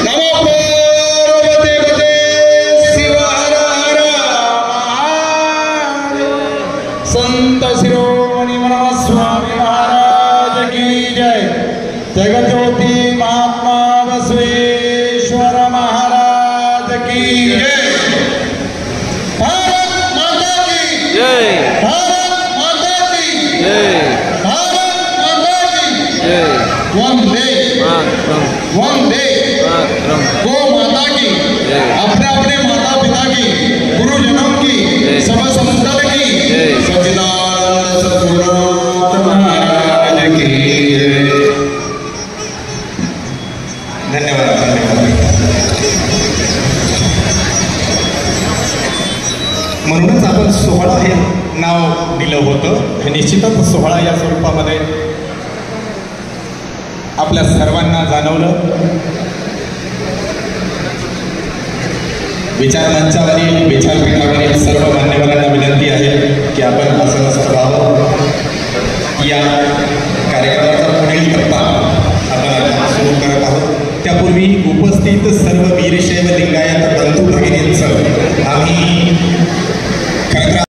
नमो पार्वती पते शिव हर हर महादेव। संत शिरोमणी मनोहर स्वामी महाराज की जय। जगज्योति महात्मा बसवेश्वर महाराज की जय। भारत माता की जय। भारत माता की जय। भारत माता की जय। वंदे वंदे गो माता की। अपने अपने माता पिता की, गुरुजनों की, सब संतों की, सच्चिदानंद सद्गुरुनाथ महाराज की जय। धन्यवाद धन्यवाद। म्हणूनच आपण सोहळा हे नाव दिलं होतं। हे निश्चितच सोहळा या स्वरूपामध्ये आपल्या सर्वांना जाणवलं। विचारमंचावरील विचारपीठावरील सर्व मान्यवरांना विनंती आहे की आपण आसनस्थ व्हावं। या कार्यक्रमाचा पुढील टप्पा आपण आता सुरू करत आहोत। त्यापूर्वी उपस्थित सर्व वीरशैव लिंगायत बंधू भगिनींचं आम्ही